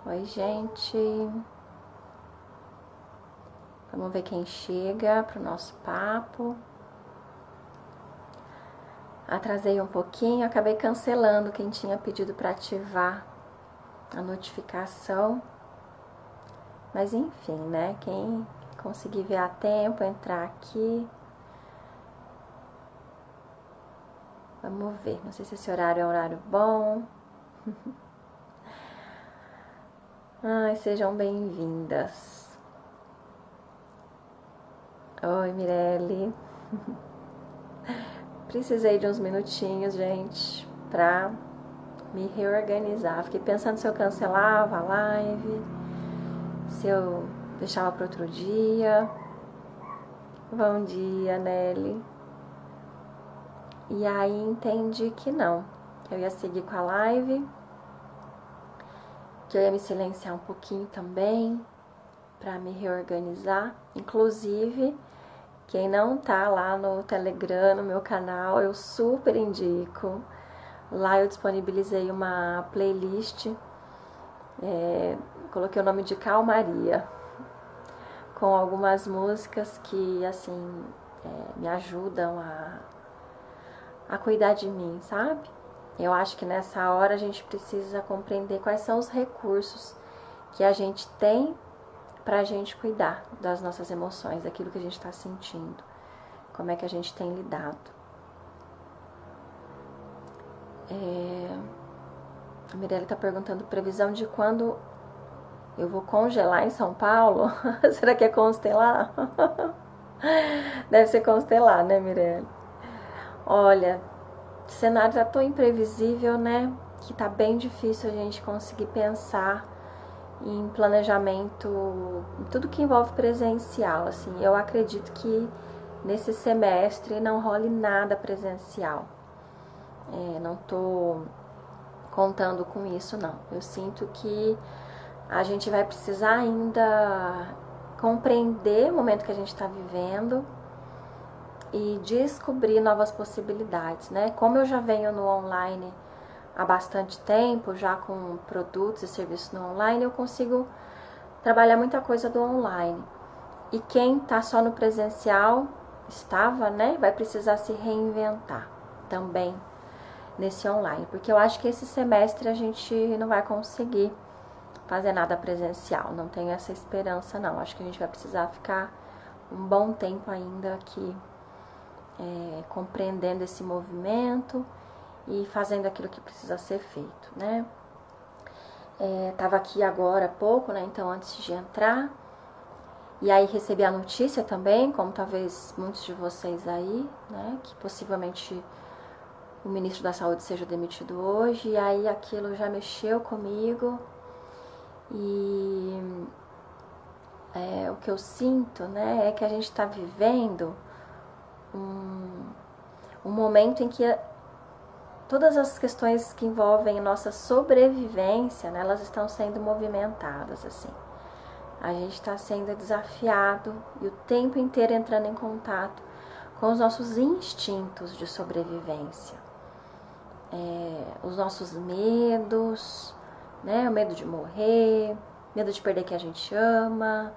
Oi, gente. Vamos ver quem chega pro nosso papo. Atrasei um pouquinho, acabei cancelando quem tinha pedido para ativar a notificação. Mas enfim, né? Quem conseguir ver a tempo, entrar aqui. Vamos ver. Não sei se esse horário é um horário bom. Ai, sejam bem-vindas. Oi, Mirelle. Precisei de uns minutinhos, gente, pra me reorganizar. Fiquei pensando se eu cancelava a live, se eu deixava para outro dia. Bom dia, Nelly. E aí entendi que não, que eu ia seguir com a live, que eu ia me silenciar um pouquinho também, para me reorganizar. Inclusive, quem não tá lá no Telegram, no meu canal, eu super indico. Lá eu disponibilizei uma playlist, coloquei o nome de Calmaria, com algumas músicas que, assim, me ajudam a cuidar de mim, sabe? Eu acho que nessa hora a gente precisa compreender quais são os recursos que a gente tem pra gente cuidar das nossas emoções, daquilo que a gente tá sentindo, como é que a gente tem lidado. A Mirelle tá perguntando previsão de quando eu vou congelar em São Paulo. Será que é constelar? Deve ser constelar, né, Mirelle? Olha, o cenário tá tão imprevisível, né? Que tá bem difícil a gente conseguir pensar em planejamento, em tudo que envolve presencial, assim. Eu acredito que nesse semestre não role nada presencial. Não tô contando com isso, não. Eu sinto que a gente vai precisar ainda compreender o momento que a gente está vivendo e descobrir novas possibilidades, né? Como eu já venho no online há bastante tempo, já com produtos e serviços no online, eu consigo trabalhar muita coisa do online. E quem está só no presencial, né? Vai precisar se reinventar também nesse online, porque eu acho que esse semestre a gente não vai conseguir fazer nada presencial, não tenho essa esperança não, acho que a gente vai precisar ficar um bom tempo ainda aqui compreendendo esse movimento e fazendo aquilo que precisa ser feito, né? Tava aqui agora há pouco, né, então antes de entrar, e aí recebi a notícia também, como talvez muitos de vocês aí, né, que possivelmente o ministro da Saúde seja demitido hoje, e aí aquilo já mexeu comigo. E o que eu sinto, né, é que a gente está vivendo um momento em que todas as questões que envolvem nossa sobrevivência, né, elas estão sendo movimentadas, assim. A gente está sendo desafiado e o tempo inteiro entrando em contato com os nossos instintos de sobrevivência. Os nossos medos, né, o medo de morrer, medo de perder quem a gente ama,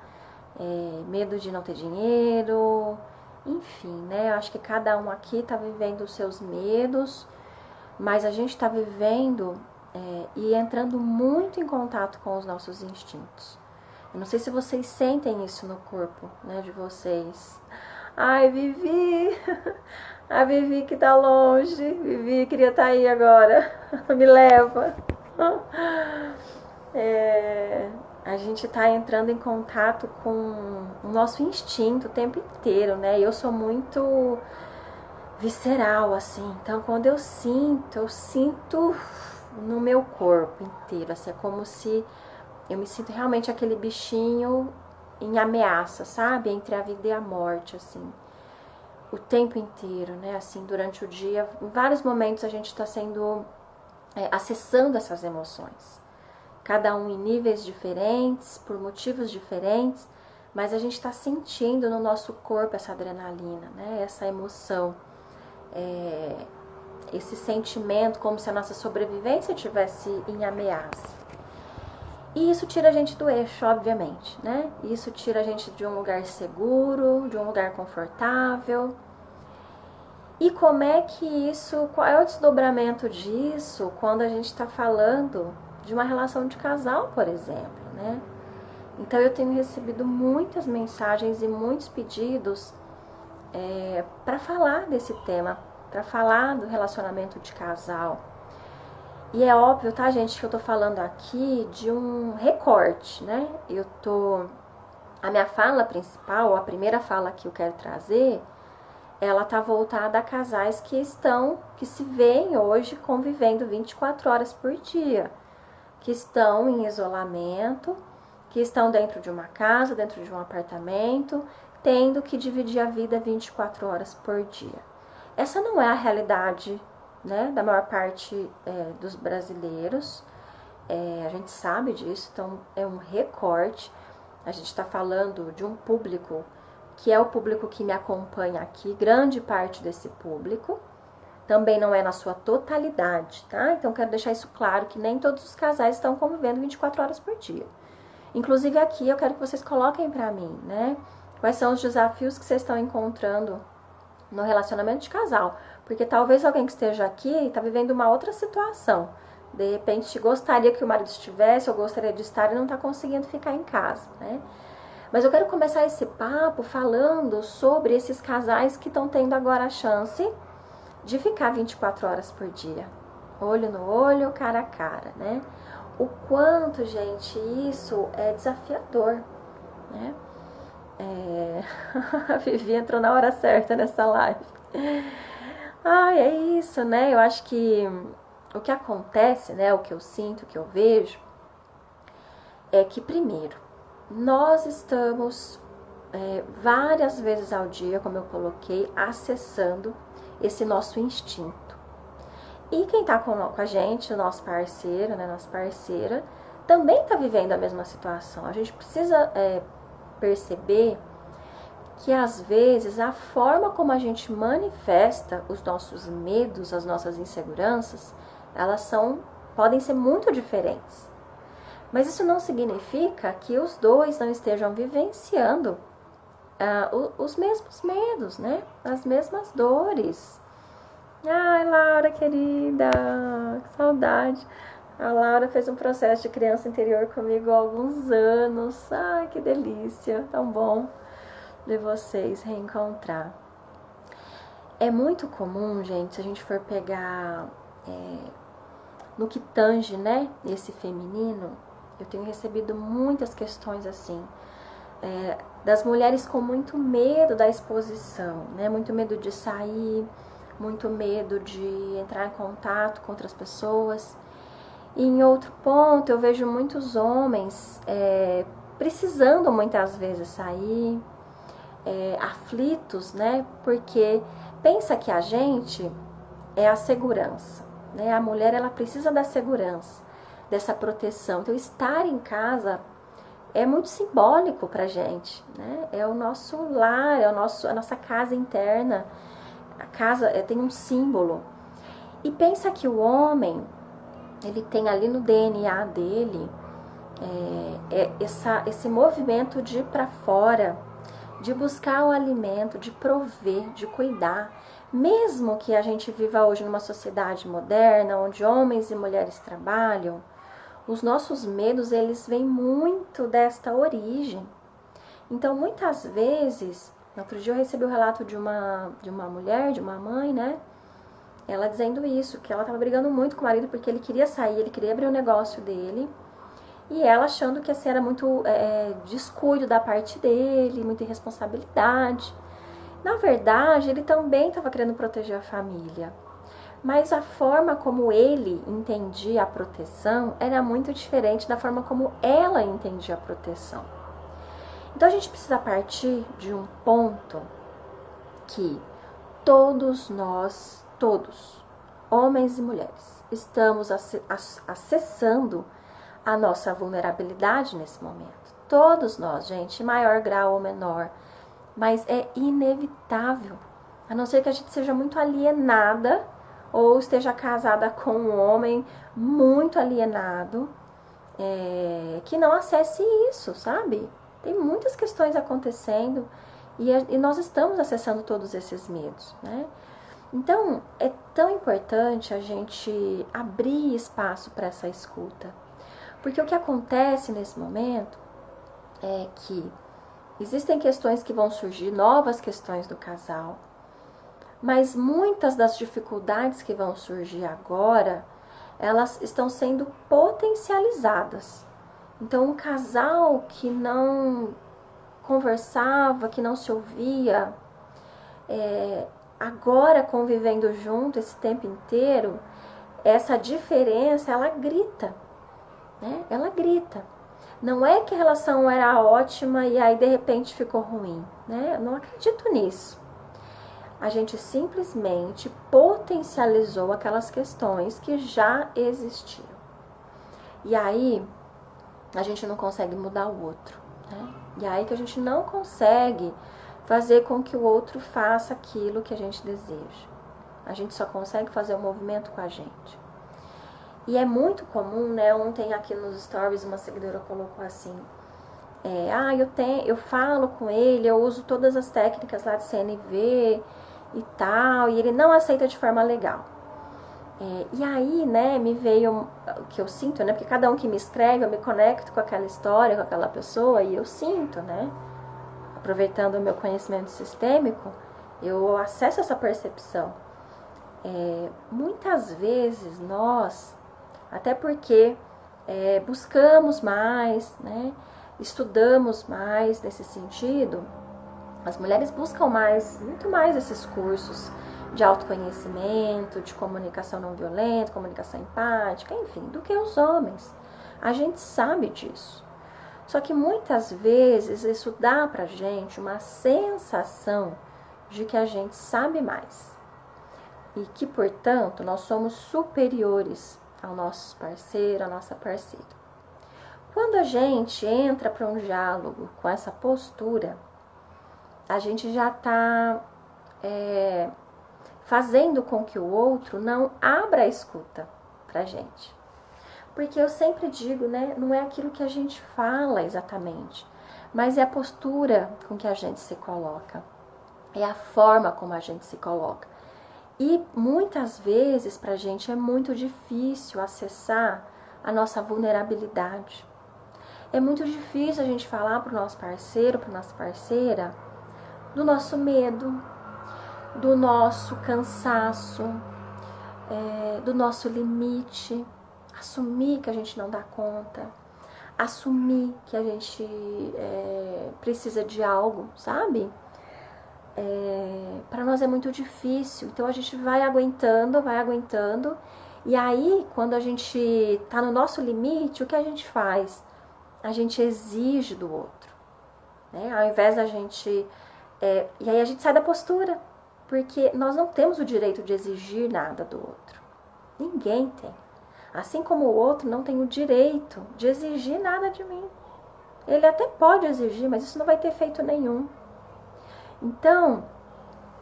medo de não ter dinheiro, enfim, né? Eu acho que cada um aqui está vivendo os seus medos, mas a gente está vivendo e entrando muito em contato com os nossos instintos. Eu não sei se vocês sentem isso no corpo, né, de vocês. Ai, Vivi! A Vivi que tá longe. Vivi, queria estar aí agora. Me leva. A gente tá entrando em contato com o nosso instinto o tempo inteiro, né? Eu sou muito visceral, assim. Então, quando eu sinto no meu corpo inteiro. Assim, é como se eu me sinto realmente aquele bichinho em ameaça, sabe? Entre a vida e a morte, assim. O tempo inteiro, né? Assim, durante o dia, em vários momentos a gente está sendo acessando essas emoções. Cada um em níveis diferentes, por motivos diferentes, mas a gente está sentindo no nosso corpo essa adrenalina, né? Essa emoção, esse sentimento como se a nossa sobrevivência estivesse em ameaça. E isso tira a gente do eixo, obviamente, né? Isso tira a gente de um lugar seguro, de um lugar confortável. E como é que isso, qual é o desdobramento disso quando a gente está falando de uma relação de casal, por exemplo, né? Então eu tenho recebido muitas mensagens e muitos pedidos para falar desse tema, para falar do relacionamento de casal. E é óbvio, tá, gente, que eu tô falando aqui de um recorte, né? A minha fala principal, a primeira fala que eu quero trazer, ela tá voltada a casais que se veem hoje convivendo 24 horas por dia, que estão em isolamento, que estão dentro de uma casa, dentro de um apartamento, tendo que dividir a vida 24 horas por dia. Essa não é a realidade, né, da maior parte dos brasileiros. A gente sabe disso, então é um recorte. A gente está falando de um público que é o público que me acompanha aqui, grande parte desse público. Também não é na sua totalidade, tá? Então quero deixar isso claro, que nem todos os casais estão convivendo 24 horas por dia. Inclusive aqui eu quero que vocês coloquem para mim, né? Quais são os desafios que vocês estão encontrando no relacionamento de casal? Porque talvez alguém que esteja aqui está vivendo uma outra situação. De repente gostaria que o marido estivesse ou gostaria de estar e não está conseguindo ficar em casa, né? Mas eu quero começar esse papo falando sobre esses casais que estão tendo agora a chance de ficar 24 horas por dia. Olho no olho, cara a cara, né? O quanto, gente, isso é desafiador, né? A Vivi entrou na hora certa nessa live. Ai, é isso, né? Eu acho que o que acontece, né? O que eu sinto, o que eu vejo, é que, primeiro, nós estamos várias vezes ao dia, como eu coloquei, acessando esse nosso instinto. E quem tá com a gente, o nosso parceiro, né, nossa parceira, também tá vivendo a mesma situação. A gente precisa perceber que às vezes a forma como a gente manifesta os nossos medos, as nossas inseguranças, elas podem ser muito diferentes. Mas isso não significa que os dois não estejam vivenciando os mesmos medos, né? As mesmas dores. Ai, Laura, querida, que saudade. A Laura fez um processo de criança interior comigo há alguns anos. Ai, que delícia, tão bom de vocês reencontrar. É muito comum, gente, se a gente for pegar no que tange, né, esse feminino, eu tenho recebido muitas questões assim, das mulheres com muito medo da exposição, né, muito medo de sair, muito medo de entrar em contato com outras pessoas. E em outro ponto, eu vejo muitos homens precisando muitas vezes sair, aflitos, né? Porque pensa que a gente é a segurança, né? A mulher, ela precisa da segurança, dessa proteção. Então, estar em casa é muito simbólico pra gente, né? É o nosso lar, a nossa casa interna. A casa tem um símbolo. E pensa que o homem, ele tem ali no DNA dele esse movimento de ir para fora, de buscar o alimento, de prover, de cuidar. Mesmo que a gente viva hoje numa sociedade moderna, onde homens e mulheres trabalham, os nossos medos, eles vêm muito desta origem. Então, muitas vezes, outro dia eu recebi o relato de uma mulher, de uma mãe, né? Ela dizendo isso, que ela estava brigando muito com o marido porque ele queria sair, ele queria abrir o negócio dele. E ela achando que assim, era muito descuido da parte dele, muita irresponsabilidade. Na verdade, ele também estava querendo proteger a família. Mas a forma como ele entendia a proteção era muito diferente da forma como ela entendia a proteção. Então a gente precisa partir de um ponto que todos nós, todos, homens e mulheres, estamos acessando a nossa vulnerabilidade nesse momento. Todos nós, gente, em maior grau ou menor, mas é inevitável, a não ser que a gente seja muito alienada ou esteja casada com um homem muito alienado, que não acesse isso, sabe? Tem muitas questões acontecendo e nós estamos acessando todos esses medos, né? Então, é tão importante a gente abrir espaço para essa escuta. Porque o que acontece nesse momento é que existem questões que vão surgir, novas questões do casal, mas muitas das dificuldades que vão surgir agora, elas estão sendo potencializadas. Então, um casal que não conversava, que não se ouvia, agora convivendo junto esse tempo inteiro, essa diferença, ela grita, né? Ela grita. Não é que a relação era ótima e aí de repente ficou ruim, né? Eu não acredito nisso. A gente simplesmente potencializou aquelas questões que já existiam. E aí a gente não consegue mudar o outro, né? E aí que a gente não consegue fazer com que o outro faça aquilo que a gente deseja. A gente só consegue fazer o movimento com a gente. E é muito comum, né? Ontem aqui nos stories uma seguidora colocou assim: eu falo com ele, eu uso todas as técnicas lá de CNV e tal, e ele não aceita de forma legal. E aí, né, me veio o que eu sinto, né? Porque cada um que me escreve, eu me conecto com aquela história, com aquela pessoa, e eu sinto, né? Aproveitando o meu conhecimento sistêmico, eu acesso essa percepção. Muitas vezes nós, até porque buscamos mais, né? Estudamos mais nesse sentido, as mulheres buscam muito mais esses cursos de autoconhecimento, de comunicação não violenta, comunicação empática, enfim, do que os homens. A gente sabe disso. Só que muitas vezes isso dá pra gente uma sensação de que a gente sabe mais. E que, portanto, nós somos superiores ao nosso parceiro, à nossa parceira. Quando a gente entra para um diálogo com essa postura, a gente já está fazendo com que o outro não abra a escuta pra gente. Porque eu sempre digo, né, não é aquilo que a gente fala exatamente, mas é a postura com que a gente se coloca, é a forma como a gente se coloca. E muitas vezes pra gente é muito difícil acessar a nossa vulnerabilidade. É muito difícil a gente falar pro nosso parceiro, pra nossa parceira, do nosso medo, do nosso cansaço, do nosso limite, assumir que a gente não dá conta, assumir que a gente precisa de algo, sabe? Para nós é muito difícil, então a gente vai aguentando, e aí quando a gente tá no nosso limite, o que a gente faz? A gente exige do outro, né? Ao invés da gente... e aí a gente sai da postura, porque nós não temos o direito de exigir nada do outro. Ninguém tem. Assim como o outro não tem o direito de exigir nada de mim. Ele até pode exigir, mas isso não vai ter efeito nenhum. Então,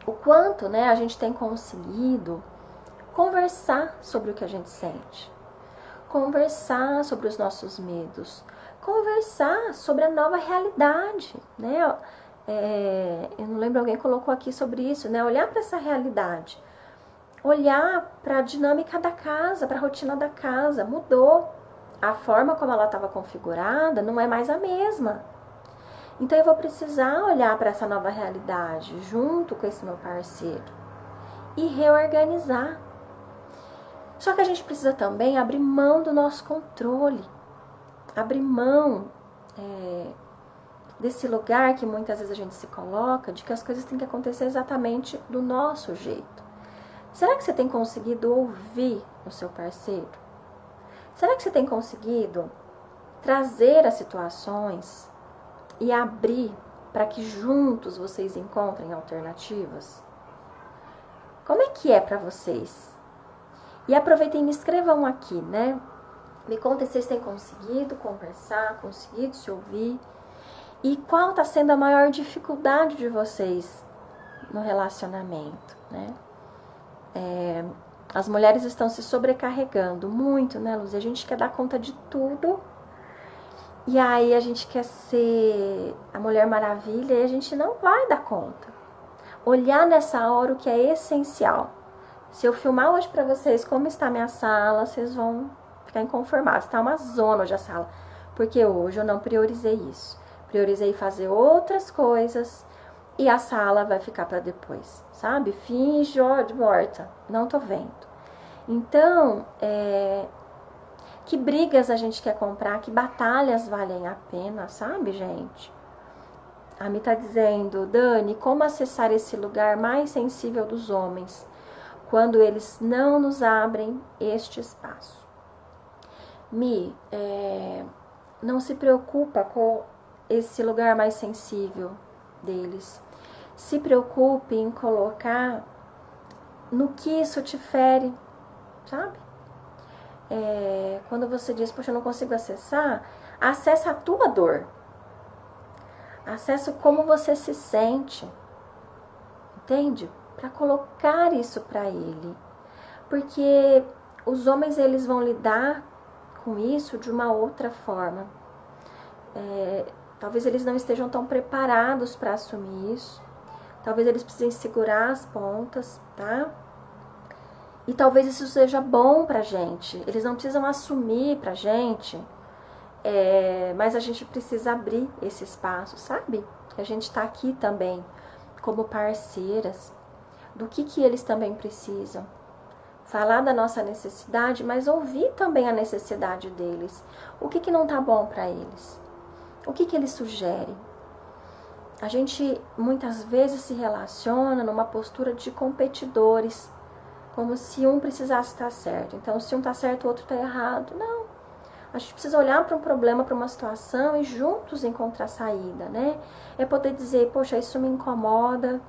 o quanto, né, a gente tem conseguido conversar sobre o que a gente sente, conversar sobre os nossos medos, conversar sobre a nova realidade, né? Eu não lembro, alguém colocou aqui sobre isso, né? Olhar para essa realidade, olhar para a dinâmica da casa, para a rotina da casa, mudou. A forma como ela estava configurada não é mais a mesma. Então eu vou precisar olhar para essa nova realidade junto com esse meu parceiro e reorganizar. Só que a gente precisa também abrir mão do nosso controle, abrir mão desse lugar que muitas vezes a gente se coloca, de que as coisas têm que acontecer exatamente do nosso jeito. Será que você tem conseguido ouvir o seu parceiro? Será que você tem conseguido trazer as situações e abrir para que juntos vocês encontrem alternativas? Como é que é para vocês? E aproveitem e me escrevam aqui, né? Me contem se vocês têm conseguido conversar, conseguido se ouvir. E qual está sendo a maior dificuldade de vocês no relacionamento, né? As mulheres estão se sobrecarregando muito, né, Luz? A gente quer dar conta de tudo E aí a gente quer ser a Mulher Maravilha e a gente não vai dar conta. Olhar nessa hora o que é essencial. Se eu filmar hoje pra vocês como está a minha sala, vocês vão ficar inconformados. Tá uma zona hoje a sala. Porque hoje eu não priorizei isso. Priorizei fazer outras coisas e a sala vai ficar pra depois, sabe? Finge, ó, de morta. Não tô vendo. Então, que brigas a gente quer comprar, que batalhas valem a pena, sabe, gente? A Mi tá dizendo, Dani, como acessar esse lugar mais sensível dos homens quando eles não nos abrem este espaço? Mi, não se preocupa com esse lugar mais sensível deles. Se preocupe em colocar no que isso te fere, sabe? Quando você diz, poxa, eu não consigo acessar, acessa a tua dor. Acessa como você se sente. Entende? Para colocar isso para ele. Porque os homens, eles vão lidar com isso de uma outra forma. Talvez eles não estejam tão preparados para assumir isso. Talvez eles precisem segurar as pontas, tá? E talvez isso seja bom pra gente. Eles não precisam assumir pra gente, mas a gente precisa abrir esse espaço, sabe? A gente tá aqui também como parceiras do que eles também precisam. Falar da nossa necessidade, mas ouvir também a necessidade deles. O que não tá bom pra eles? O que eles sugerem? A gente muitas vezes se relaciona numa postura de competidores, como se um precisasse estar certo. Então, se um está certo, o outro está errado. Não. A gente precisa olhar para um problema, para uma situação e juntos encontrar saída, né? É poder dizer, poxa, isso me incomoda,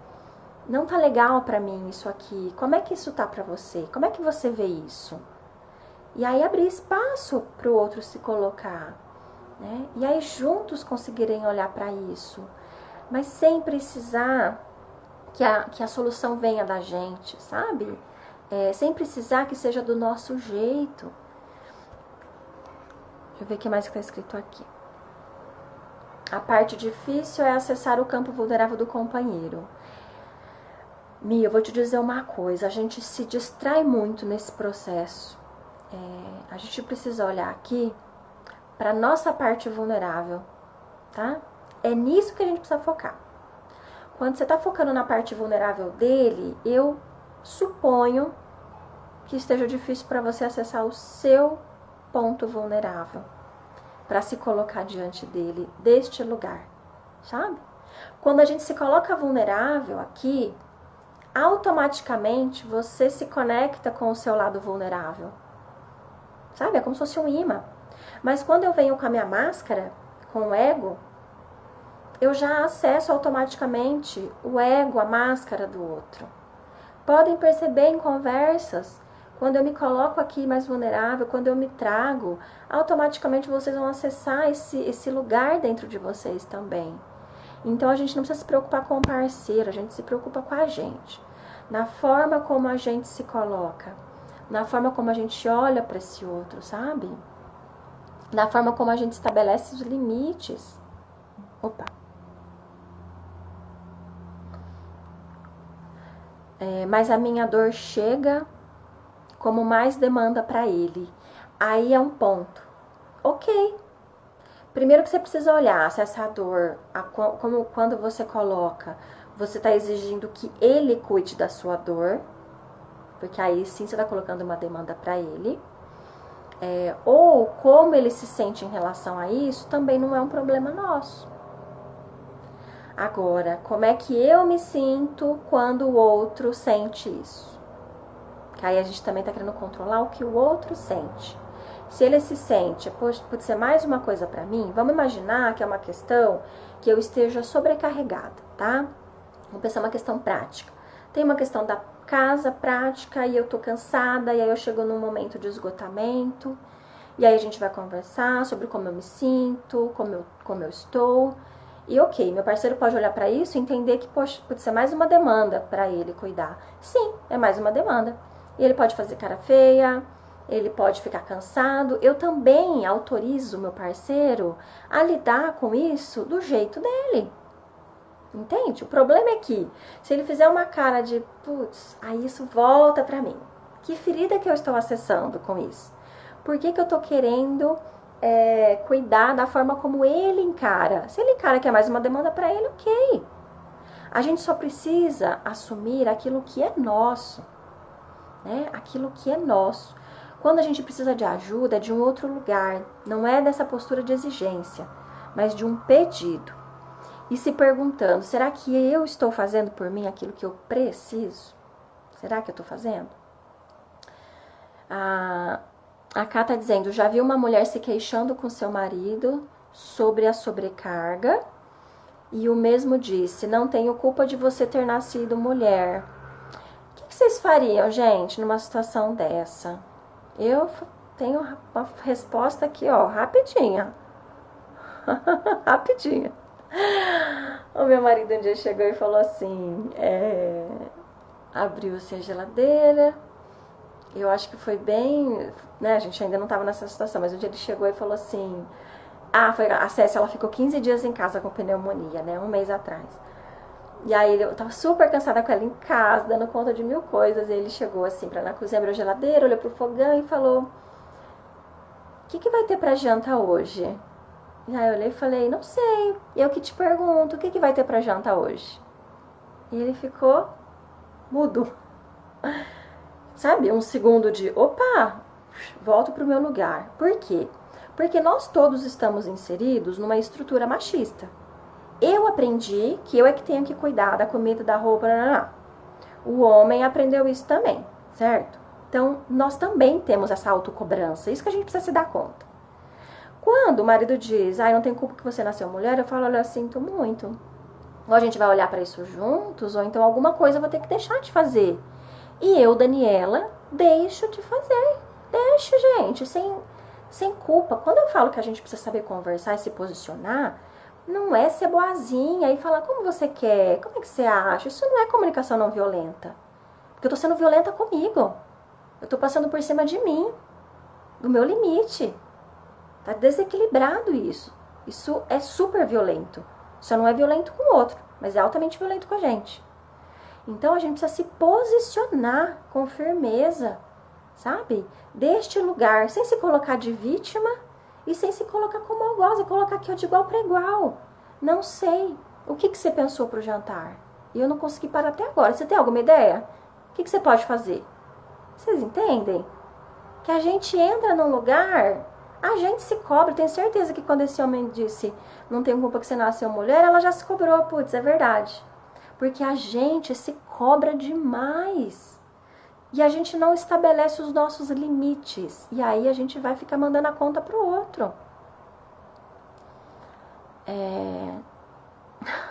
não tá legal para mim isso aqui. Como é que isso tá para você? Como é que você vê isso? E aí abrir espaço para o outro se colocar, né? E aí juntos conseguirem olhar para isso, mas sem precisar que a solução venha da gente, sabe? Sem precisar que seja do nosso jeito. Deixa eu ver o que mais está escrito aqui. A parte difícil é acessar o campo vulnerável do companheiro. Mia, eu vou te dizer uma coisa, a gente se distrai muito nesse processo. A gente precisa olhar aqui para nossa parte vulnerável, tá? É nisso que a gente precisa focar. Quando você está focando na parte vulnerável dele, eu suponho que esteja difícil para você acessar o seu ponto vulnerável, para se colocar diante dele, deste lugar, sabe? Quando a gente se coloca vulnerável aqui, automaticamente você se conecta com o seu lado vulnerável, sabe? É como se fosse um imã. Mas quando eu venho com a minha máscara, com o ego, eu já acesso automaticamente o ego, a máscara do outro. Podem perceber em conversas, quando eu me coloco aqui mais vulnerável, quando eu me trago, automaticamente vocês vão acessar esse lugar dentro de vocês também. Então a gente não precisa se preocupar com o parceiro, a gente se preocupa com a gente. Na forma como a gente se coloca, na forma como a gente olha para esse outro, sabe? Na forma como a gente estabelece os limites. Opa! Mas a minha dor chega como mais demanda para ele. Aí é um ponto. Ok. Primeiro que você precisa olhar se essa dor, como quando você coloca, você está exigindo que ele cuide da sua dor, porque aí sim você está colocando uma demanda para ele. Ou como ele se sente em relação a isso, também não é um problema nosso. Agora, como é que eu me sinto quando o outro sente isso? Que aí a gente também tá querendo controlar o que o outro sente. Se ele se sente, pode ser mais uma coisa pra mim, vamos imaginar que é uma questão que eu esteja sobrecarregada, tá? Vamos pensar uma questão prática. Tem uma questão da casa prática e eu tô cansada, e aí eu chego num momento de esgotamento, e aí a gente vai conversar sobre como eu me sinto, como eu estou. E ok, meu parceiro pode olhar para isso e entender que poxa, pode ser mais uma demanda para ele cuidar. Sim, é mais uma demanda. E ele pode fazer cara feia, ele pode ficar cansado. Eu também autorizo meu parceiro a lidar com isso do jeito dele. Entende? O problema é que se ele fizer uma cara de putz, aí isso volta pra mim. Que ferida que eu estou acessando com isso? Por que eu tô querendo cuidar da forma como ele encara? Se ele encara que é mais uma demanda pra ele, ok. A gente só precisa assumir aquilo que é nosso, né? Aquilo que é nosso. Quando a gente precisa de ajuda, é de um outro lugar. Não é dessa postura de exigência, mas de um pedido. E se perguntando, será que eu estou fazendo por mim aquilo que eu preciso? Será que eu estou fazendo? A Ká está dizendo, já vi uma mulher se queixando com seu marido sobre a sobrecarga. E o mesmo disse, não tenho culpa de você ter nascido mulher. O que vocês fariam, gente, numa situação dessa? Eu tenho uma resposta aqui, ó, rapidinha. Rapidinha. O meu marido um dia chegou e falou assim, abriu-se a geladeira, eu acho que foi bem, né, a gente ainda não estava nessa situação, mas um dia ele chegou e falou assim, a Cécia, ela ficou 15 dias em casa com pneumonia, né, um mês atrás. E aí eu tava super cansada com ela em casa, dando conta de mil coisas, e ele chegou assim, na cozinha, abriu a geladeira, olhou pro fogão e falou, o que vai ter pra janta hoje? E aí eu olhei e falei, não sei. E eu que te pergunto, o que vai ter pra janta hoje? E ele ficou mudo. Sabe, um segundo de, opa, volto pro meu lugar. Por quê? Porque nós todos estamos inseridos numa estrutura machista. Eu aprendi que eu é que tenho que cuidar da comida, da roupa, O homem aprendeu isso também, certo? Então, nós também temos essa autocobrança. Isso que a gente precisa se dar conta. Quando o marido diz, não tem culpa que você nasceu mulher, eu falo, olha, eu sinto muito. Ou a gente vai olhar para isso juntos, ou então alguma coisa eu vou ter que deixar de fazer. E eu, Daniela, deixo de fazer. Deixo, gente, sem culpa. Quando eu falo que a gente precisa saber conversar e se posicionar, não é ser boazinha e falar como você quer, como é que você acha. Isso não é comunicação não violenta. Porque eu tô sendo violenta comigo. Eu tô passando por cima de mim, do meu limite. Tá desequilibrado isso. Isso é super violento. Só não é violento com o outro, mas é altamente violento com a gente. Então a gente precisa se posicionar com firmeza, sabe? Deste lugar, sem se colocar de vítima e sem se colocar como algoz, e colocar aqui de igual para igual. Não sei. O que você pensou pro jantar? E eu não consegui parar até agora. Você tem alguma ideia? O que você pode fazer? Vocês entendem? Que a gente entra num lugar, a gente se cobra. Tenho certeza que quando esse homem disse, não tem culpa que você nasceu mulher, ela já se cobrou. Putz, é verdade. Porque a gente se cobra demais. E a gente não estabelece os nossos limites. E aí a gente vai ficar mandando a conta pro outro.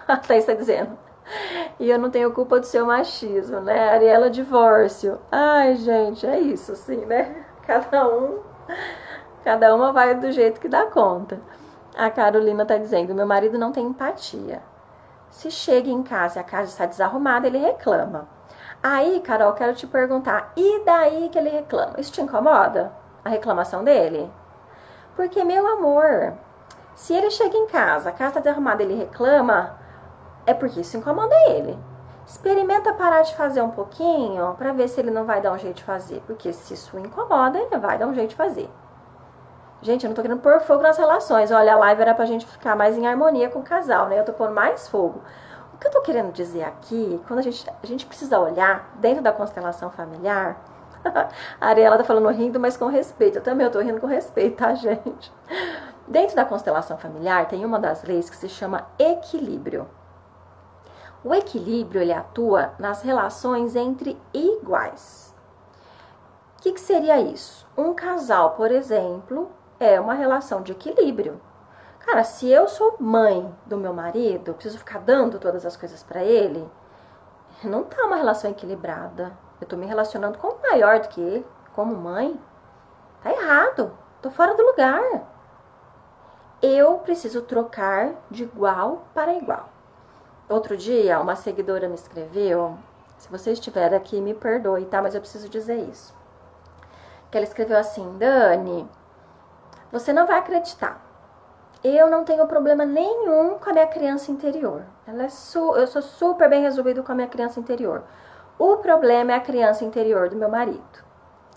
A Thaís está dizendo. E eu não tenho culpa do seu machismo, né? Ariela, divórcio. Ai, gente, é isso, assim, né? Cada uma vai do jeito que dá conta. A Carolina tá dizendo, meu marido não tem empatia. Se chega em casa e a casa está desarrumada, ele reclama. Aí, Carol, quero te perguntar, e daí que ele reclama? Isso te incomoda? A reclamação dele? Porque, meu amor, se ele chega em casa, a casa está desarrumada, ele reclama, é porque isso incomoda ele. Experimenta parar de fazer um pouquinho para ver se ele não vai dar um jeito de fazer. Porque se isso o incomoda, ele vai dar um jeito de fazer. Gente, eu não tô querendo pôr fogo nas relações. Olha, a live era pra gente ficar mais em harmonia com o casal, né? Eu tô pondo mais fogo. O que eu tô querendo dizer aqui, quando a gente precisa olhar dentro da constelação familiar, a Ariela tá falando rindo, mas com respeito. Eu também tô rindo com respeito, tá, gente? Dentro da constelação familiar tem uma das leis que se chama equilíbrio. O equilíbrio, ele atua nas relações entre iguais. O que seria isso? Um casal, por exemplo, é uma relação de equilíbrio. Cara, se eu sou mãe do meu marido, eu preciso ficar dando todas as coisas pra ele, não tá uma relação equilibrada. Eu tô me relacionando com o maior do que ele, como mãe. Tá errado. Tô fora do lugar. Eu preciso trocar de igual para igual. Outro dia, uma seguidora me escreveu, se você estiver aqui, me perdoe, tá? Mas eu preciso dizer isso. que ela escreveu assim: Dani, você não vai acreditar. Eu não tenho problema nenhum com a minha criança interior. Eu sou super bem resolvido com a minha criança interior. O problema é a criança interior do meu marido.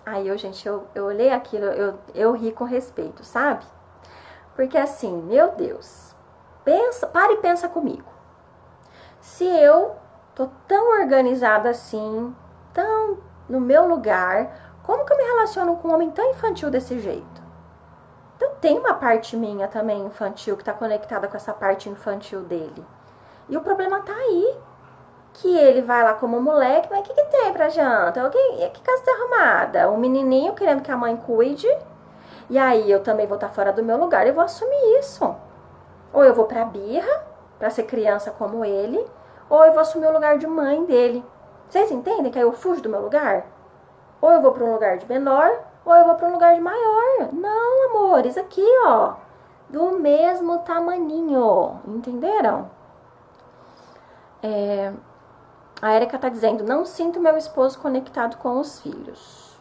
Aí eu olhei aquilo, eu ri com respeito, sabe? Porque assim, meu Deus, para e pensa comigo. Se eu tô tão organizada assim, tão no meu lugar, como que eu me relaciono com um homem tão infantil desse jeito? Então tem uma parte minha também infantil que tá conectada com essa parte infantil dele. E o problema tá aí. Que ele vai lá como moleque, mas o que tem pra janta? Que casa tá arrumada? Um menininho querendo que a mãe cuide. E aí eu também vou estar fora do meu lugar e vou assumir isso. Ou eu vou pra birra, pra ser criança como ele, ou eu vou assumir o lugar de mãe dele. Vocês entendem que aí eu fujo do meu lugar? Ou eu vou pra um lugar de menor, ou eu vou pra um lugar de maior. Não, amores, aqui, ó. Do mesmo tamaninho. Entenderam? A Erika tá dizendo: não sinto meu esposo conectado com os filhos.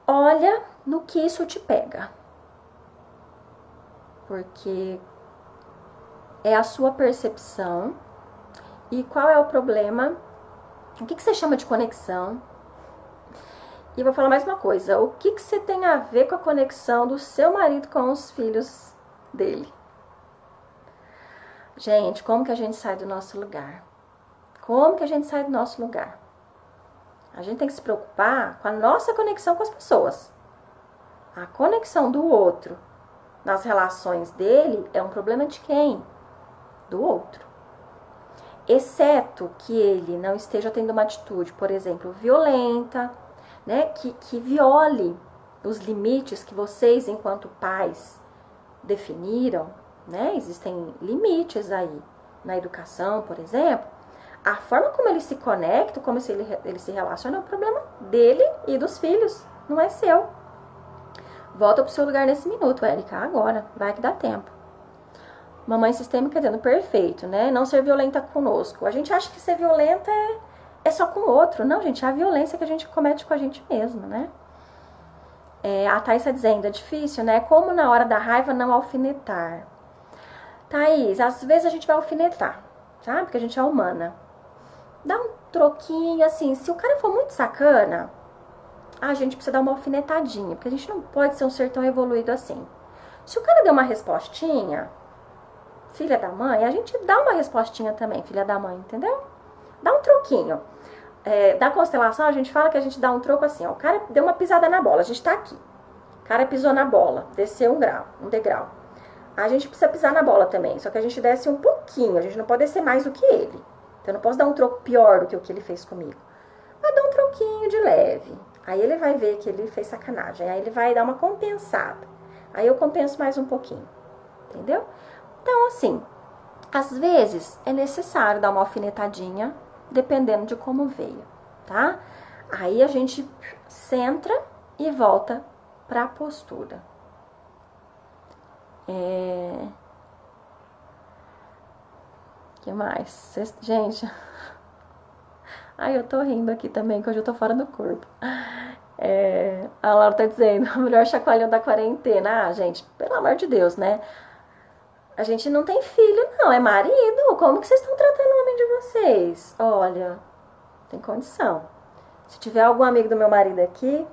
Olha no que isso te pega. Porque é a sua percepção. E qual é o problema? O que você chama de conexão? E vou falar mais uma coisa. O que você tem a ver com a conexão do seu marido com os filhos dele? Gente, como que a gente sai do nosso lugar? Como que a gente sai do nosso lugar? A gente tem que se preocupar com a nossa conexão com as pessoas. A conexão do outro nas relações dele é um problema de quem? Do outro. Exceto que ele não esteja tendo uma atitude, por exemplo, violenta, né? Que viole os limites que vocês, enquanto pais, definiram, né? Existem limites aí na educação, por exemplo. A forma como ele se conecta, como ele se relaciona, é um problema dele e dos filhos, não é seu. Volta pro seu lugar nesse minuto, Erika, agora, vai que dá tempo. Mamãe sistêmica dizendo: perfeito, né? Não ser violenta conosco. A gente acha que ser violenta é só com o outro. Não, gente, é a violência que a gente comete com a gente mesmo, né? A Thaís tá dizendo: é difícil, né? Como na hora da raiva não alfinetar. Thaís, às vezes a gente vai alfinetar, sabe? Porque a gente é humana. Dá um troquinho, assim, se o cara for muito sacana, a gente precisa dar uma alfinetadinha, porque a gente não pode ser um ser tão evoluído assim. Se o cara deu uma respostinha, filha da mãe, a gente dá uma respostinha também, filha da mãe, entendeu? Dá um troquinho. Da constelação, a gente fala que a gente dá um troco assim, ó, o cara deu uma pisada na bola, a gente tá aqui. O cara pisou na bola, desceu um degrau. A gente precisa pisar na bola também, só que a gente desce um pouquinho, a gente não pode descer mais do que ele. Então, eu não posso dar um troco pior do que o que ele fez comigo. Mas dá um troquinho de leve. Aí ele vai ver que ele fez sacanagem. Aí ele vai dar uma compensada. Aí eu compenso mais um pouquinho. Entendeu? Então, assim, às vezes é necessário dar uma alfinetadinha, dependendo de como veio, tá? Aí a gente centra e volta pra postura. Que mais? Gente, ai, eu tô rindo aqui também, que hoje eu tô fora do corpo. A Laura tá dizendo: o melhor chacoalhão da quarentena. Ah, gente, pelo amor de Deus, né? A gente não tem filho, não, é marido. Como que vocês estão tratando o homem de vocês? Olha, tem condição. Se tiver algum amigo do meu marido aqui,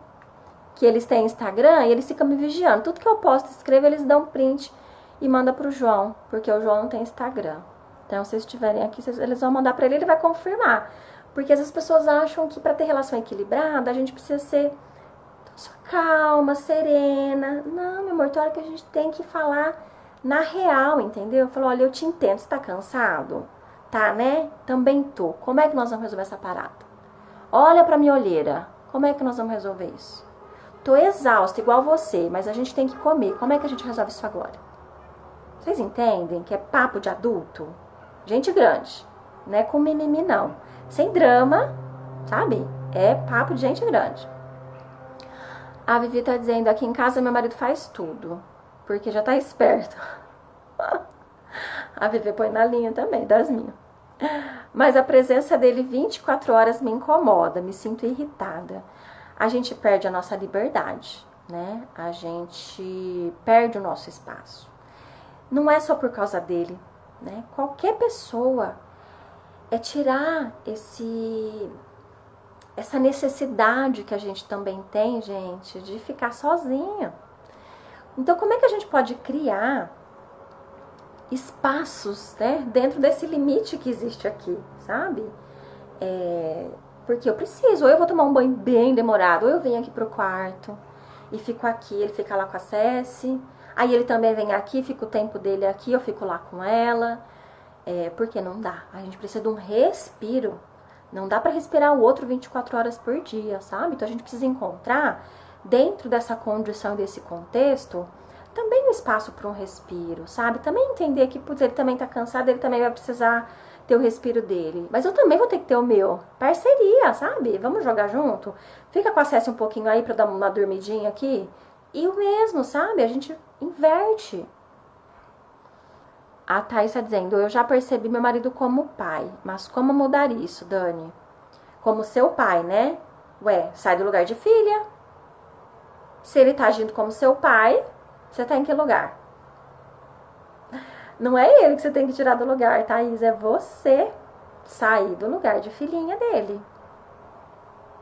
que eles têm Instagram, e eles ficam me vigiando. Tudo que eu posto, escrevo, eles dão print e mandam pro João, porque o João não tem Instagram. Então, se vocês estiverem aqui, eles vão mandar pra ele, ele vai confirmar. Porque as pessoas acham que para ter relação equilibrada, a gente precisa ser calma, serena. Não, meu amor, tem hora que a gente tem que falar na real, entendeu? Falou: olha, eu te entendo, você tá cansado? Tá, né? Também tô. Como é que nós vamos resolver essa parada? Olha pra minha olheira. Como é que nós vamos resolver isso? Tô exausta, igual você, mas a gente tem que comer. Como é que a gente resolve isso agora? Vocês entendem que é papo de adulto? Gente grande. Não é com mimimi, não. Sem drama, sabe? É papo de gente grande. A Vivi tá dizendo: aqui em casa meu marido faz tudo, porque já tá esperto. A Vivi põe na linha também, das minhas. Mas a presença dele 24 horas me incomoda, me sinto irritada. a gente perde a nossa liberdade, né? A gente perde o nosso espaço. Não é só por causa dele, né? Qualquer pessoa é tirar essa necessidade que a gente também tem, gente, de ficar sozinha. Então, como é que a gente pode criar espaços, né, dentro desse limite que existe aqui, sabe? Porque eu preciso, ou eu vou tomar um banho bem demorado, ou eu venho aqui pro quarto e fico aqui, ele fica lá com a Ceci, aí ele também vem aqui, fica o tempo dele aqui, eu fico lá com ela, porque não dá, a gente precisa de um respiro, não dá pra respirar o outro 24 horas por dia, sabe? Então a gente precisa encontrar, dentro dessa condição, desse contexto, também um espaço para um respiro, sabe? Também entender que, putz, ele também tá cansado, ele também vai precisar ter o respiro dele. Mas eu também vou ter que ter o meu. Parceria, sabe? Vamos jogar junto? Fica com a Cécia um pouquinho aí pra dar uma dormidinha aqui. E o mesmo, sabe? A gente inverte. A Thaís tá dizendo, eu já percebi meu marido como pai. Mas como mudar isso, Dani? Como seu pai, né? Ué, sai do lugar de filha. Se ele tá agindo como seu pai, você tá em que lugar? Não é ele que você tem que tirar do lugar, Thaís. É você sair do lugar de filhinha dele.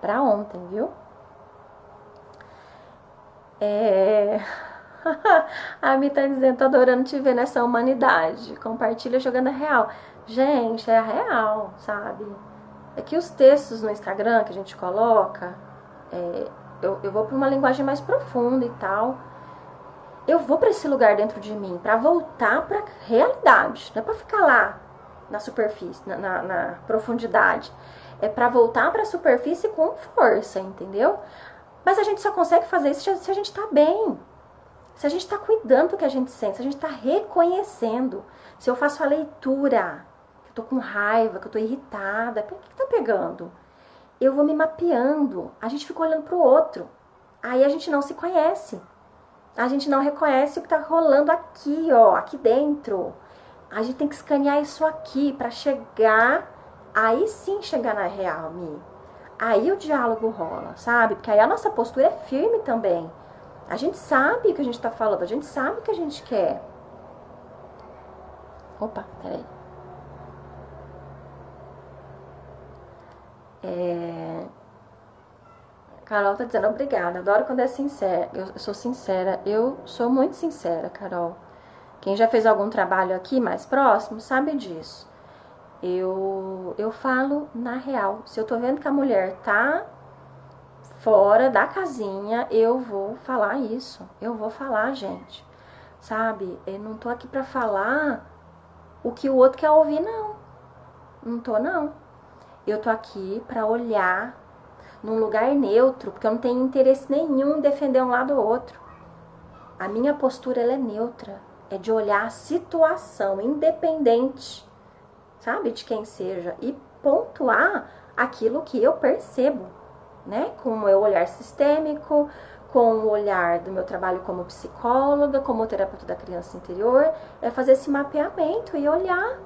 Pra ontem, viu? A Mi tá dizendo, tô adorando te ver nessa humanidade. Compartilha jogando a real. Gente, é a real, sabe? É que os textos no Instagram que a gente coloca, eu vou pra uma linguagem mais profunda e tal. Eu vou para esse lugar dentro de mim, para voltar para realidade, não é para ficar lá na superfície, na profundidade. É para voltar para a superfície com força, entendeu? Mas a gente só consegue fazer isso se a gente tá bem. Se a gente tá cuidando do que a gente sente, se a gente tá reconhecendo. Se eu faço a leitura, que eu tô com raiva, que eu tô irritada, por que tá pegando? Eu vou me mapeando. A gente fica olhando pro outro. Aí a gente não se conhece. A gente não reconhece o que tá rolando aqui, ó, aqui dentro. A gente tem que escanear isso aqui para chegar, aí sim chegar na real, Mi. Aí o diálogo rola, sabe? Porque aí a nossa postura é firme também. A gente sabe o que a gente tá falando, a gente sabe o que a gente quer. Opa, peraí. Carol tá dizendo, obrigada, adoro quando é sincera. Eu sou sincera, eu sou muito sincera, Carol. Quem já fez algum trabalho aqui mais próximo sabe disso. Eu falo na real. Se eu tô vendo que a mulher tá fora da casinha, eu vou falar isso. Eu vou falar, gente. Sabe? Eu não tô aqui pra falar o que o outro quer ouvir, não. Não tô, não. Eu tô aqui pra olhar num lugar neutro, porque eu não tenho interesse nenhum em defender um lado ou outro. A minha postura, ela é neutra. É de olhar a situação, independente, sabe, de quem seja, e pontuar aquilo que eu percebo, né? Com o meu olhar sistêmico, com o olhar do meu trabalho como psicóloga, como terapeuta da criança interior, é fazer esse mapeamento e olhar.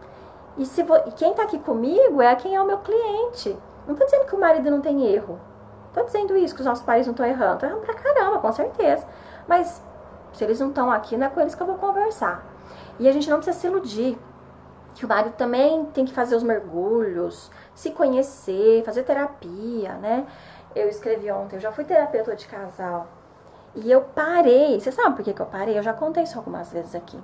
E quem tá aqui comigo é quem é o meu cliente. Não tô dizendo que o marido não tem erro. Tô dizendo isso, que os nossos pais não estão errando. Estão errando pra caramba, com certeza. Mas se eles não estão aqui, não é com eles que eu vou conversar. E a gente não precisa se iludir. Que o marido também tem que fazer os mergulhos, se conhecer, fazer terapia, né? Eu escrevi ontem, eu já fui terapeuta de casal. E eu parei. Você sabe por que eu parei? Eu já contei isso algumas vezes aqui.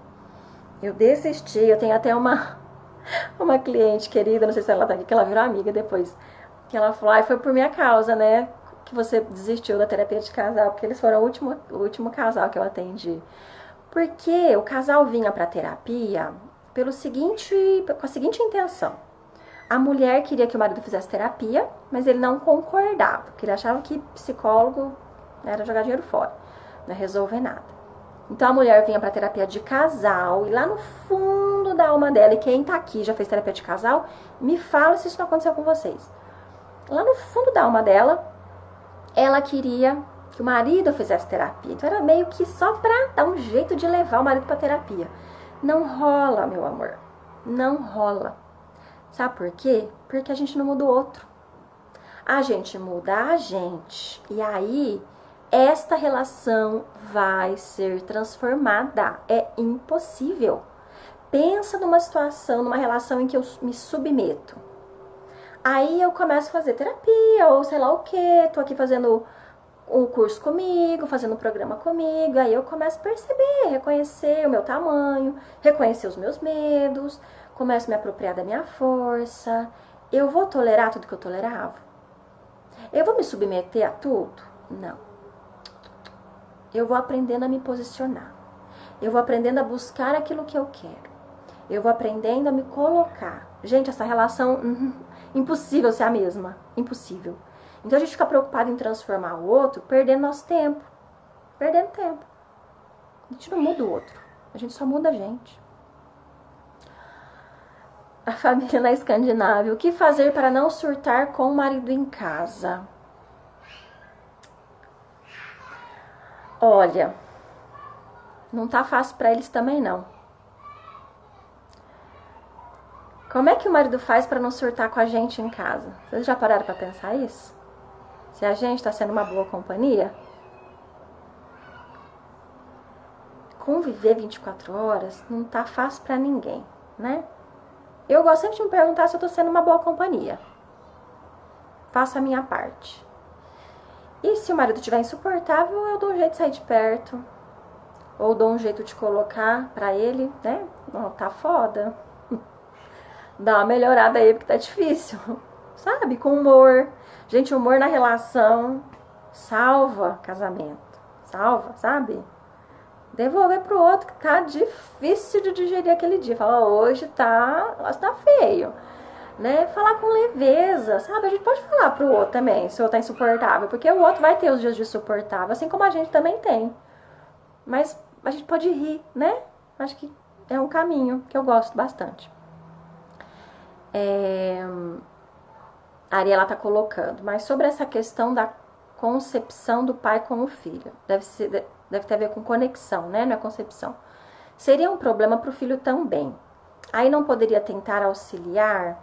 Eu desisti, eu tenho até uma cliente querida, não sei se ela tá aqui, que ela virou amiga depois. Que ela falou, foi por minha causa, né? Que você desistiu da terapia de casal, porque eles foram o último casal que eu atendi. Porque o casal vinha pra terapia com a seguinte intenção. A mulher queria que o marido fizesse terapia, mas ele não concordava, porque ele achava que psicólogo era jogar dinheiro fora, não é resolver nada. Então a mulher vinha pra terapia de casal, e lá no fundo da alma dela, e quem tá aqui já fez terapia de casal, me fala se isso não aconteceu com vocês. Lá no fundo da alma dela, ela queria que o marido fizesse terapia. Então era meio que só pra dar um jeito de levar o marido pra terapia. Não rola, meu amor. Não rola. Sabe por quê? Porque a gente não muda o outro. A gente muda a gente. E aí, esta relação vai ser transformada. É impossível. Pensa numa situação, numa relação em que eu me submeto. Aí eu começo a fazer terapia, ou sei lá o que, tô aqui fazendo um curso comigo, fazendo um programa comigo, aí eu começo a perceber, reconhecer o meu tamanho, reconhecer os meus medos, começo a me apropriar da minha força. Eu vou tolerar tudo que eu tolerava? Eu vou me submeter a tudo? Não. Eu vou aprendendo a me posicionar. Eu vou aprendendo a buscar aquilo que eu quero. Eu vou aprendendo a me colocar. Gente, essa relação, impossível ser a mesma. Impossível. Então a gente fica preocupado em transformar o outro, perdendo nosso tempo. Perdendo tempo. A gente não muda o outro. A gente só muda a gente. A família na Escandinávia. O que fazer para não surtar com o marido em casa? Olha, não tá fácil para eles também não. Como é que o marido faz para não surtar com a gente em casa? Vocês já pararam para pensar isso? Se a gente está sendo uma boa companhia? Conviver 24 horas não tá fácil para ninguém, né? Eu gosto sempre de me perguntar se eu tô sendo uma boa companhia. Faço a minha parte. E se o marido estiver insuportável, eu dou um jeito de sair de perto. Ou dou um jeito de colocar pra ele, né? Não, tá foda. Dá uma melhorada aí, porque tá difícil. Sabe? Com humor. Gente, humor na relação salva casamento. Salva, sabe? Devolver pro outro que tá difícil de digerir aquele dia. Fala, hoje tá feio. Né? Falar com leveza, sabe? A gente pode falar pro outro também, se o outro tá insuportável. Porque o outro vai ter os dias de insuportável, assim como a gente também tem. Mas a gente pode rir, né? Acho que é um caminho que eu gosto bastante. A Ariela tá colocando, mas sobre essa questão da concepção do pai com o filho, deve ter a ver com conexão, né? Não é concepção. Seria um problema pro filho também. Aí não poderia tentar auxiliar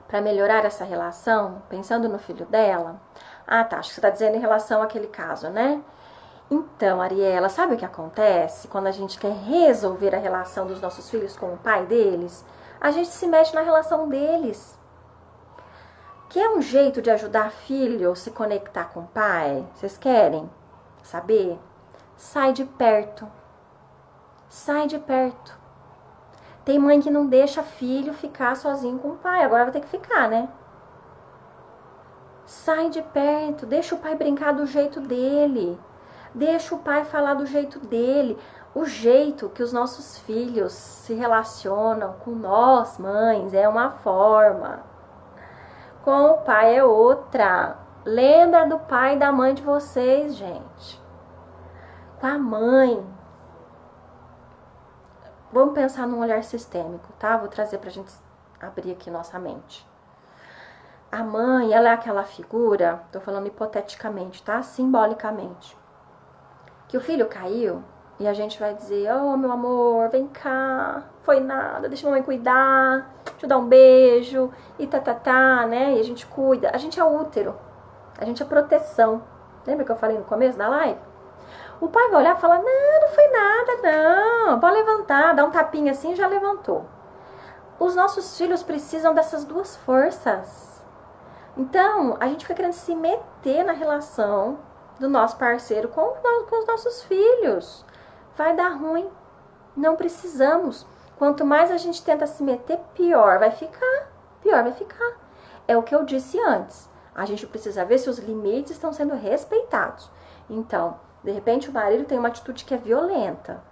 para melhorar essa relação, pensando no filho dela? Ah, tá, acho que você tá dizendo em relação àquele caso, né? Então, Ariela, sabe o que acontece quando a gente quer resolver a relação dos nossos filhos com o pai deles? A gente se mexe na relação deles. Que é um jeito de ajudar filho a se conectar com o pai? Vocês querem saber? Sai de perto. Sai de perto. Tem mãe que não deixa filho ficar sozinho com o pai. Agora vai ter que ficar, né? Sai de perto. Deixa o pai brincar do jeito dele. Deixa o pai falar do jeito dele. O jeito que os nossos filhos se relacionam com nós, mães, é uma forma. Com o pai é outra. Lembra do pai e da mãe de vocês, gente. Com a mãe. Vamos pensar num olhar sistêmico, tá? Vou trazer pra gente abrir aqui nossa mente. A mãe, ela é aquela figura, tô falando hipoteticamente, tá? Simbolicamente. Que o filho caiu e a gente vai dizer, oh, meu amor, vem cá, foi nada, deixa a mamãe cuidar, deixa eu dar um beijo, e né? E a gente cuida. A gente é útero, a gente é proteção. Lembra que eu falei no começo da live? O pai vai olhar e falar, não foi nada, não, pode levantar, dá um tapinha assim e já levantou. Os nossos filhos precisam dessas duas forças. Então, a gente fica querendo se meter na relação do nosso parceiro com os nossos filhos. Vai dar ruim. Não precisamos. Quanto mais a gente tenta se meter, pior vai ficar. Pior vai ficar. É o que eu disse antes. A gente precisa ver se os limites estão sendo respeitados. Então, de repente o marido tem uma atitude que é violenta,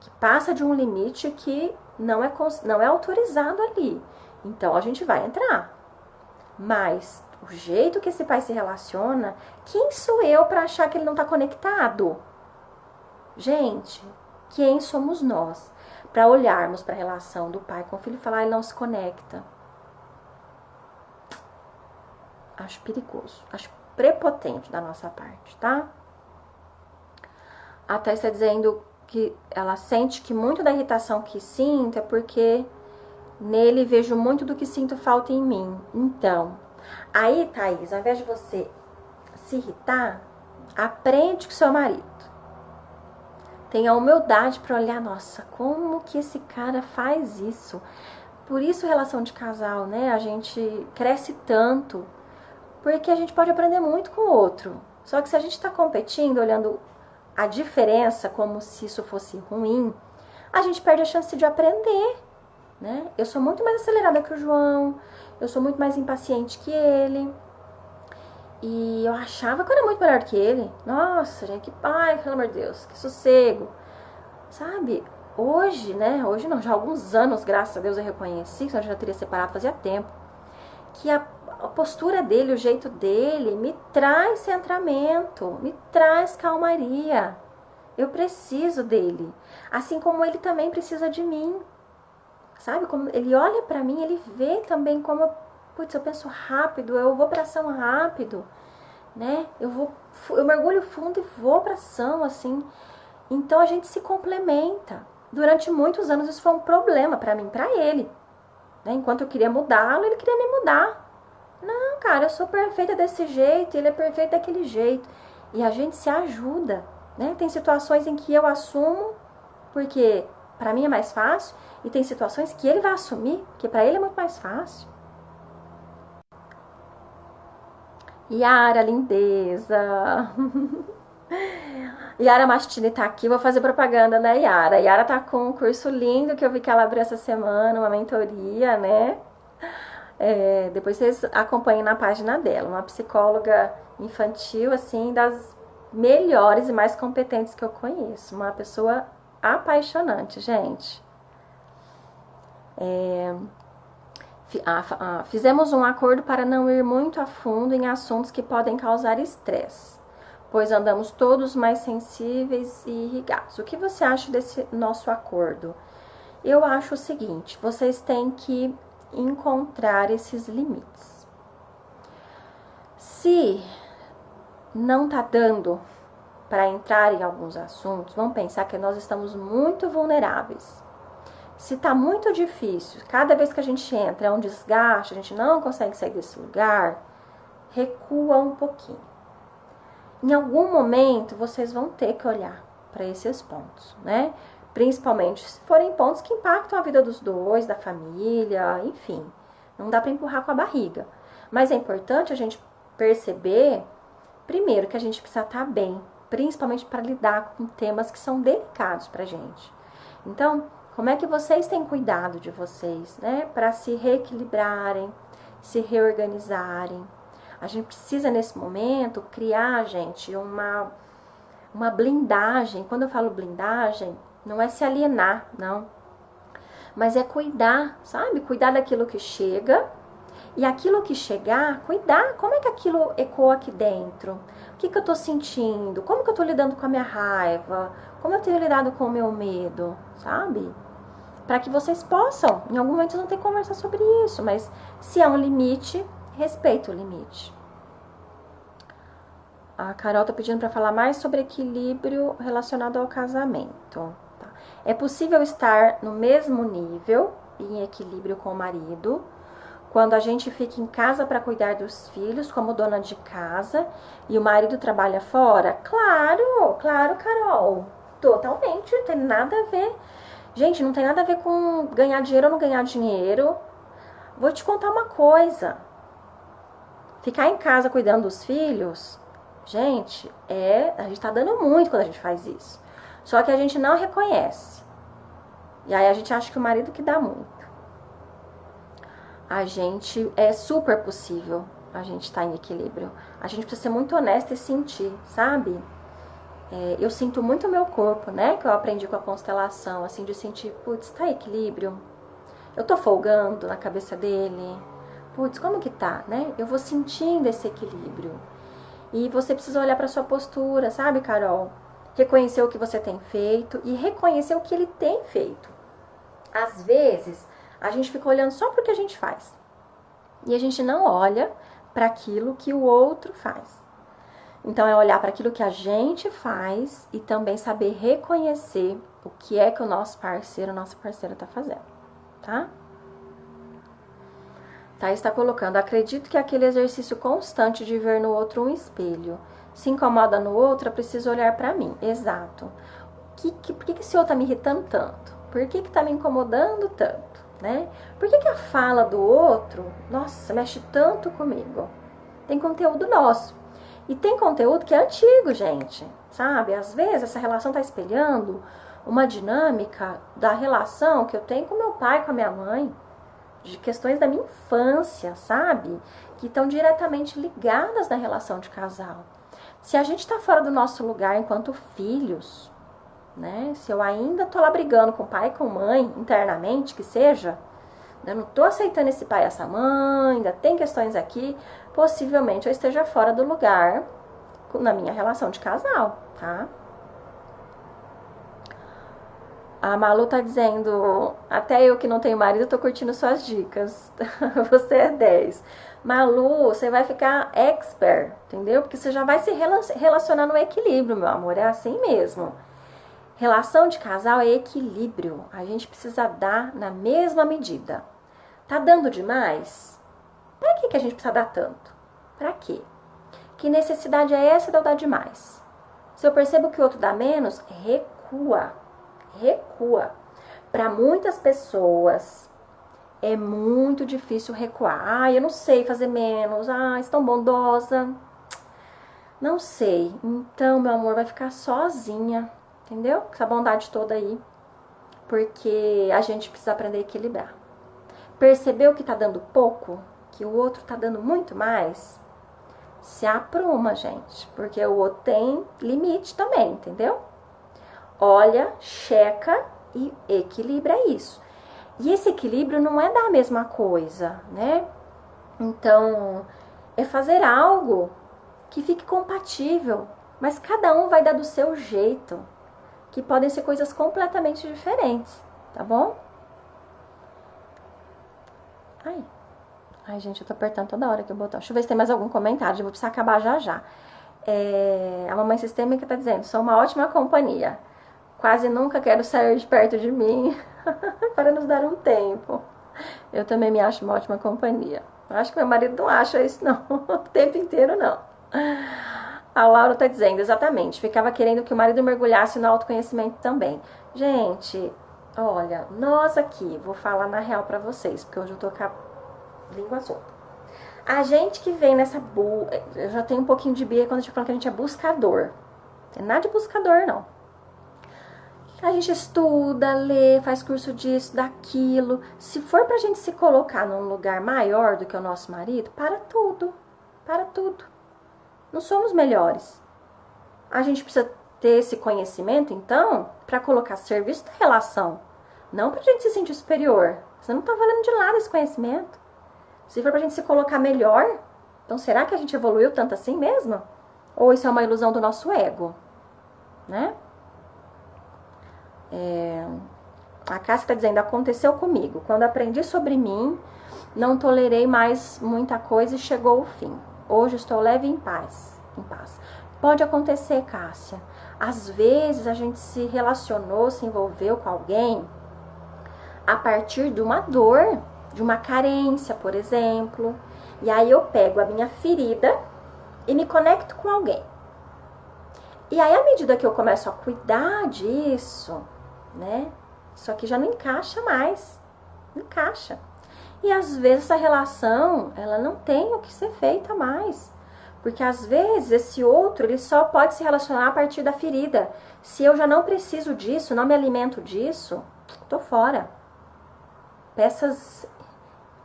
que passa de um limite que não é autorizado ali. Então a gente vai entrar. Mas o jeito que esse pai se relaciona, quem sou eu para achar que ele não está conectado? Gente, quem somos nós para olharmos para a relação do pai com o filho e falar ele não se conecta? Acho perigoso, acho prepotente da nossa parte, tá? A Thais está dizendo que ela sente que muito da irritação que sinto é porque nele vejo muito do que sinto falta em mim. Então, Aí, Thaís, ao invés de você se irritar, aprende com o seu marido. Tenha humildade para olhar, nossa, como que esse cara faz isso? Por isso, relação de casal, né? A gente cresce tanto, porque a gente pode aprender muito com o outro. Só que se a gente está competindo, olhando a diferença como se isso fosse ruim, a gente perde a chance de aprender, né? Eu sou muito mais acelerada que o João, eu sou muito mais impaciente que ele. E eu achava que eu era muito melhor que ele. Nossa, gente, que pai, pelo amor de Deus, que sossego. Sabe? Hoje, né? Hoje não, já há alguns anos, graças a Deus, eu reconheci, senão eu já teria separado fazia tempo, que a postura dele, o jeito dele, me traz centramento, me traz calmaria. Eu preciso dele. Assim como ele também precisa de mim. Sabe? Como ele olha pra mim, ele vê também como eu penso rápido, eu vou pra ação rápido, né? Eu mergulho fundo e vou pra ação, assim. Então a gente se complementa. Durante muitos anos isso foi um problema pra mim, pra ele. Né? Enquanto eu queria mudá-lo, ele queria me mudar. Não, cara, eu sou perfeita desse jeito, ele é perfeito daquele jeito. E a gente se ajuda, né? Tem situações em que eu assumo, porque pra mim é mais fácil, e tem situações que ele vai assumir, que pra ele é muito mais fácil. Yara, lindeza. Yara Mastini tá aqui, vou fazer propaganda da Yara. Yara tá com um curso lindo que eu vi que ela abriu essa semana, uma mentoria, né? Depois vocês acompanhem na página dela. Uma psicóloga infantil, assim, das melhores e mais competentes que eu conheço. Uma pessoa apaixonante, gente. Fizemos um acordo para não ir muito a fundo em assuntos que podem causar estresse, pois andamos todos mais sensíveis e irrigados. O que você acha desse nosso acordo? Eu acho o seguinte, vocês têm que encontrar esses limites. Se não tá dando para entrar em alguns assuntos, vamos pensar que nós estamos muito vulneráveis. Se tá muito difícil, cada vez que a gente entra é um desgaste, a gente não consegue sair desse lugar, recua um pouquinho. Em algum momento vocês vão ter que olhar para esses pontos, né? Principalmente se forem pontos que impactam a vida dos dois, da família, enfim. Não dá para empurrar com a barriga. Mas é importante a gente perceber, primeiro, que a gente precisa estar bem, principalmente para lidar com temas que são delicados pra gente. Então, como é que vocês têm cuidado de vocês, né? Para se reequilibrarem, se reorganizarem. A gente precisa, nesse momento, criar, gente, uma blindagem. Quando eu falo blindagem, não é se alienar, não. Mas é cuidar, sabe? Cuidar daquilo que chega. E aquilo que chegar, cuidar. Como é que aquilo ecoa aqui dentro? O que eu tô sentindo? Como que eu tô lidando com a minha raiva? Como eu tenho lidado com o meu medo, sabe? Para que vocês possam, em algum momento vocês vão ter que conversar sobre isso, mas se é um limite, respeita o limite. A Carol tá pedindo para falar mais sobre equilíbrio relacionado ao casamento. Tá? É possível estar no mesmo nível e em equilíbrio com o marido quando a gente fica em casa para cuidar dos filhos como dona de casa e o marido trabalha fora? Claro, claro, Carol. Totalmente, não tem nada a ver. Gente, não tem nada a ver com ganhar dinheiro ou não ganhar dinheiro. Vou te contar uma coisa. Ficar em casa cuidando dos filhos, gente, a gente tá dando muito quando a gente faz isso. Só que a gente não reconhece. E aí a gente acha que o marido que dá muito. A gente, é super possível a gente estar em equilíbrio. A gente precisa ser muito honesta e sentir, sabe? Eu sinto muito o meu corpo, né? Que eu aprendi com a constelação, assim, de sentir, putz, tá em equilíbrio? Eu tô folgando na cabeça dele? Putz, como que tá, né? Eu vou sentindo esse equilíbrio. E você precisa olhar pra sua postura, sabe, Carol? Reconhecer o que você tem feito e reconhecer o que ele tem feito. Às vezes, a gente fica olhando só pro que a gente faz. E a gente não olha para aquilo que o outro faz. Então, é olhar para aquilo que a gente faz e também saber reconhecer o que é que o nosso parceiro, nossa parceira tá fazendo, tá? Thaís está colocando, acredito que aquele exercício constante de ver no outro um espelho se incomoda no outro, eu preciso olhar para mim. Exato. Por que esse outro tá me irritando tanto? Por que tá me incomodando tanto, né? Por que a fala do outro, nossa, mexe tanto comigo? Tem conteúdo nosso. E tem conteúdo que é antigo, gente, sabe? Às vezes essa relação tá espelhando uma dinâmica da relação que eu tenho com meu pai, com a minha mãe, de questões da minha infância, sabe? Que estão diretamente ligadas na relação de casal. Se a gente tá fora do nosso lugar enquanto filhos, né? Se eu ainda tô lá brigando com o pai e com a mãe, internamente, que seja, eu não tô aceitando esse pai e essa mãe, ainda tem questões aqui, possivelmente eu esteja fora do lugar na minha relação de casal, tá? A Malu tá dizendo, até eu que não tenho marido, tô curtindo suas dicas. Você é 10. Malu, você vai ficar expert, entendeu? Porque você já vai se relacionar no equilíbrio, meu amor, é assim mesmo. Relação de casal é equilíbrio. A gente precisa dar na mesma medida. Tá dando demais? Pra que a gente precisa dar tanto? Pra quê? Que necessidade é essa de eu dar demais? Se eu percebo que o outro dá menos, recua. Recua. Para muitas pessoas é muito difícil recuar. Ah, eu não sei fazer menos. Ah, estão bondosa. Não sei. Então, meu amor, vai ficar sozinha. Entendeu? Essa bondade toda aí. Porque a gente precisa aprender a equilibrar. Percebeu que tá dando pouco? Que o outro tá dando muito mais? Se apruma, gente. Porque o outro tem limite também, entendeu? Olha, checa e equilibra isso. E esse equilíbrio não é da mesma coisa, né? Então, é fazer algo que fique compatível. Mas cada um vai dar do seu jeito. Que podem ser coisas completamente diferentes, tá bom? Ai, gente, eu tô apertando toda hora aqui o botão. Deixa eu ver se tem mais algum comentário, eu vou precisar acabar já já. A mamãe sistêmica tá dizendo, sou uma ótima companhia. Quase nunca quero sair de perto de mim para nos dar um tempo. Eu também me acho uma ótima companhia. Acho que meu marido não acha isso não, o tempo inteiro não. A Laura tá dizendo, exatamente, ficava querendo que o marido mergulhasse no autoconhecimento também. Gente, olha, nós aqui, vou falar na real pra vocês, porque hoje eu tô com a língua solta. A gente que vem nessa eu já tenho um pouquinho de birra quando a gente fala que a gente é buscador. Não tem nada de buscador, não. A gente estuda, lê, faz curso disso, daquilo. Se for pra gente se colocar num lugar maior do que o nosso marido, para tudo. Para tudo. Não somos melhores. A gente precisa ter esse conhecimento, então, pra colocar serviço da relação. Não pra gente se sentir superior. Você não tá valendo de nada esse conhecimento. Se for pra gente se colocar melhor, então será que a gente evoluiu tanto assim mesmo? Ou isso é uma ilusão do nosso ego? Né? A Cássia está dizendo, aconteceu comigo. Quando aprendi sobre mim, não tolerei mais muita coisa e chegou o fim. Hoje estou leve e em paz. Pode acontecer, Cássia. Às vezes a gente se relacionou, se envolveu com alguém a partir de uma dor, de uma carência, por exemplo. E aí eu pego a minha ferida e me conecto com alguém. E aí, à medida que eu começo a cuidar disso, né? Isso aqui já não encaixa mais. Não encaixa. E às vezes essa relação, ela não tem o que ser feita mais. Porque às vezes esse outro, ele só pode se relacionar a partir da ferida. Se eu já não preciso disso, não me alimento disso, tô fora. Peças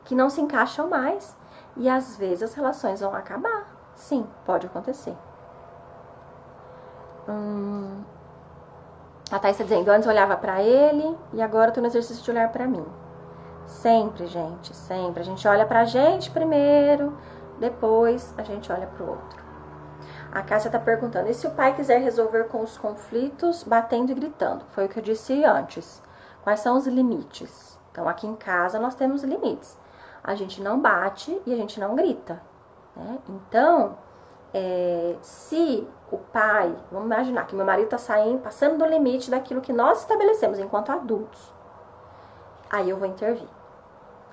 que não se encaixam mais. E às vezes as relações vão acabar. Sim, pode acontecer. A Thaís está dizendo, antes eu olhava pra ele e agora eu tô no exercício de olhar pra mim. Sempre, gente, sempre. A gente olha pra gente primeiro, depois a gente olha pro outro. A Cássia tá perguntando, e se o pai quiser resolver com os conflitos, batendo e gritando? Foi o que eu disse antes. Quais são os limites? Então, aqui em casa nós temos limites. A gente não bate e a gente não grita, né? Então, se o pai, vamos imaginar que meu marido tá passando do limite daquilo que nós estabelecemos enquanto adultos, aí eu vou intervir,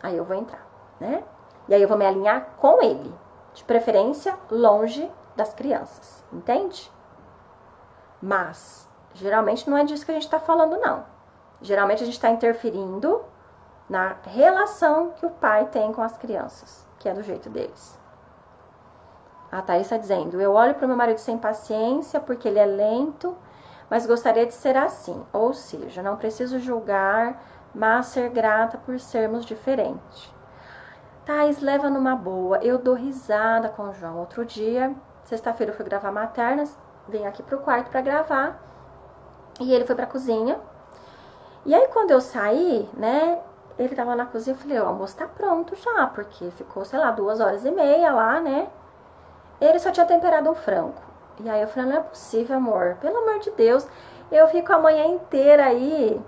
aí eu vou entrar, né? E aí eu vou me alinhar com ele, de preferência longe das crianças, entende? Mas, geralmente não é disso que a gente está falando, não. Geralmente a gente está interferindo na relação que o pai tem com as crianças, que é do jeito deles. A Thaís está dizendo, eu olho para o meu marido sem paciência porque ele é lento, mas gostaria de ser assim. Ou seja, não preciso julgar, mas ser grata por sermos diferentes. Thaís, leva numa boa. Eu dou risada com o João. Outro dia, sexta-feira, eu fui gravar Maternas, vim aqui pro quarto para gravar, e ele foi pra cozinha. E aí, quando eu saí, né, ele tava na cozinha, eu falei, o almoço tá pronto já, porque ficou, sei lá, 2h30 lá, né? Ele só tinha temperado um frango. E aí eu falei, não é possível, amor. Pelo amor de Deus, eu fico a manhã inteira aí,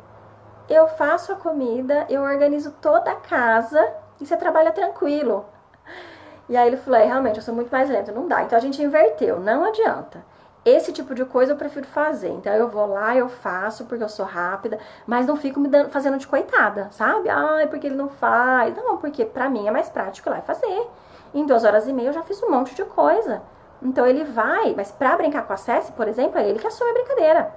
eu faço a comida, eu organizo toda a casa e você trabalha tranquilo. E aí ele falou, realmente, eu sou muito mais lenta, não dá. Então a gente inverteu, não adianta. Esse tipo de coisa eu prefiro fazer. Então eu vou lá, eu faço, porque eu sou rápida, mas não fico fazendo de coitada, sabe? Ai, porque ele não faz. Não, porque pra mim é mais prático ir lá e fazer. Em 2h30 eu já fiz um monte de coisa. Então ele vai, mas pra brincar com a Ceci, por exemplo, é ele que assume a brincadeira.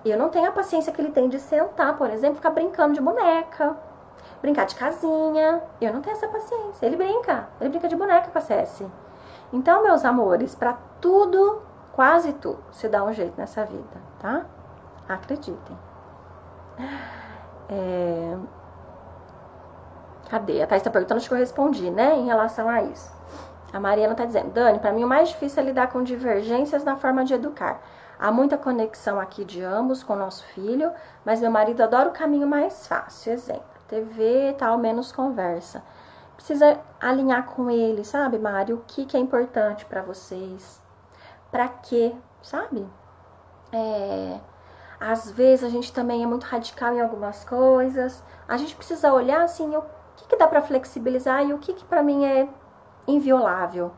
Eu não tenho a paciência que ele tem de sentar, por exemplo, ficar brincando de boneca, brincar de casinha. Eu não tenho essa paciência. Ele brinca de boneca com a Ceci. Então, meus amores, pra tudo, quase tudo, se dá um jeito nessa vida, tá? Acreditem. Cadê? A Thaís tá perguntando, acho que eu respondi, né, em relação a isso. A Mariana tá dizendo, Dani, pra mim o mais difícil é lidar com divergências na forma de educar. Há muita conexão aqui de ambos com o nosso filho, mas meu marido adora o caminho mais fácil. Exemplo, TV e tal, menos conversa. Precisa alinhar com ele, sabe, Mari? O que é importante pra vocês? Pra quê, sabe? Às vezes a gente também é muito radical em algumas coisas. A gente precisa olhar, assim, o que dá pra flexibilizar e o que pra mim é inviolável.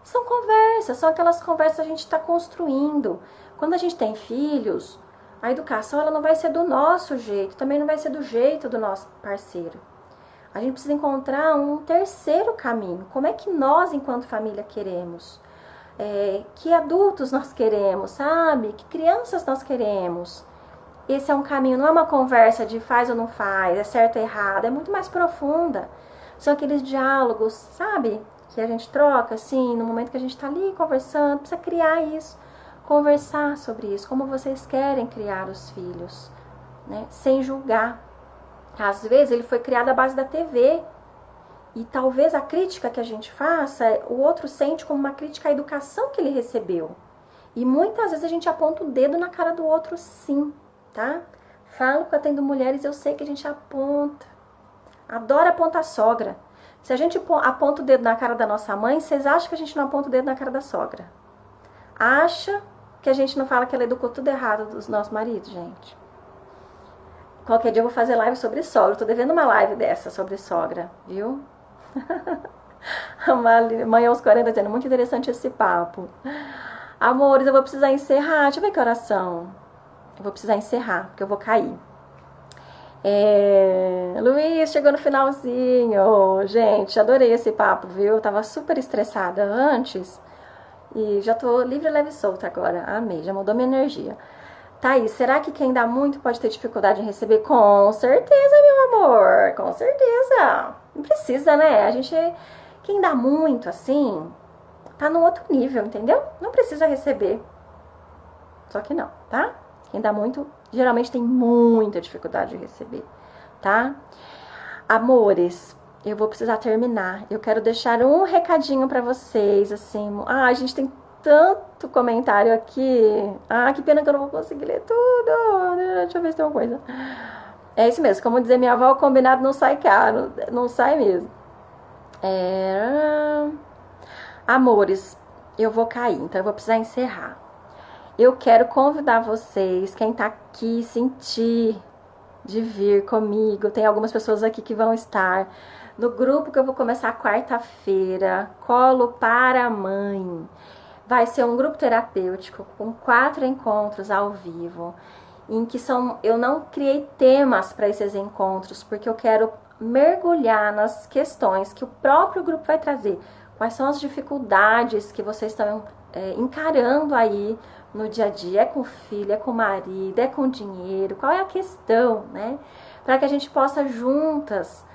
São conversas, são aquelas conversas que a gente está construindo. Quando a gente tem filhos, a educação ela não vai ser do nosso jeito, também não vai ser do jeito do nosso parceiro. A gente precisa encontrar um terceiro caminho. Como é que nós, enquanto família, queremos? Que adultos nós queremos, sabe? Que crianças nós queremos? Esse é um caminho, não é uma conversa de faz ou não faz, é certo ou errado, é muito mais profunda. São aqueles diálogos, sabe? Que a gente troca, assim, no momento que a gente tá ali conversando, precisa criar isso, conversar sobre isso, como vocês querem criar os filhos, né? Sem julgar. Às vezes ele foi criado à base da TV, e talvez a crítica que a gente faça, o outro sente como uma crítica à educação que ele recebeu. E muitas vezes a gente aponta o dedo na cara do outro, sim, tá? Falo que eu atendo mulheres, eu sei que a gente aponta. Adoro apontar sogra. Se a gente aponta o dedo na cara da nossa mãe, vocês acham que a gente não aponta o dedo na cara da sogra? Acha que a gente não fala que ela educou tudo errado dos nossos maridos, gente? Qualquer dia eu vou fazer live sobre sogra. Tô devendo uma live dessa sobre sogra, viu? A mãe aos 40 dizendo, muito interessante esse papo. Amores, eu vou precisar encerrar. Deixa eu ver que oração. Eu vou precisar encerrar, porque eu vou cair. Luiz, chegou no finalzinho. Gente, adorei esse papo, viu? Eu tava super estressada antes e já tô livre, leve e solta agora. Amei, já mudou minha energia. Thaís, será que quem dá muito pode ter dificuldade em receber? Com certeza, meu amor, com certeza. Não precisa, né? Quem dá muito, assim, tá num outro nível, entendeu? Não precisa receber. Só que não, tá? Quem dá muito, geralmente tem muita dificuldade de receber, tá? Amores, eu vou precisar terminar. Eu quero deixar um recadinho pra vocês, assim. A gente tem tanto comentário aqui. Que pena que eu não vou conseguir ler tudo. Deixa eu ver se tem uma coisa. É isso mesmo, como dizer minha avó, o combinado não sai caro. Não sai mesmo. Amores, eu vou cair, então eu vou precisar encerrar. Eu quero convidar vocês, quem tá aqui, sentir de vir comigo. Tem algumas pessoas aqui que vão estar no grupo que eu vou começar quarta-feira, Colo para a Mãe. Vai ser um grupo terapêutico com 4 encontros ao vivo, em que eu não criei temas para esses encontros, porque eu quero mergulhar nas questões que o próprio grupo vai trazer. Quais são as dificuldades que vocês estão encarando aí no dia a dia? É com o filho, é com o marido, é com o dinheiro? Qual é a questão, né? Para que a gente possa juntas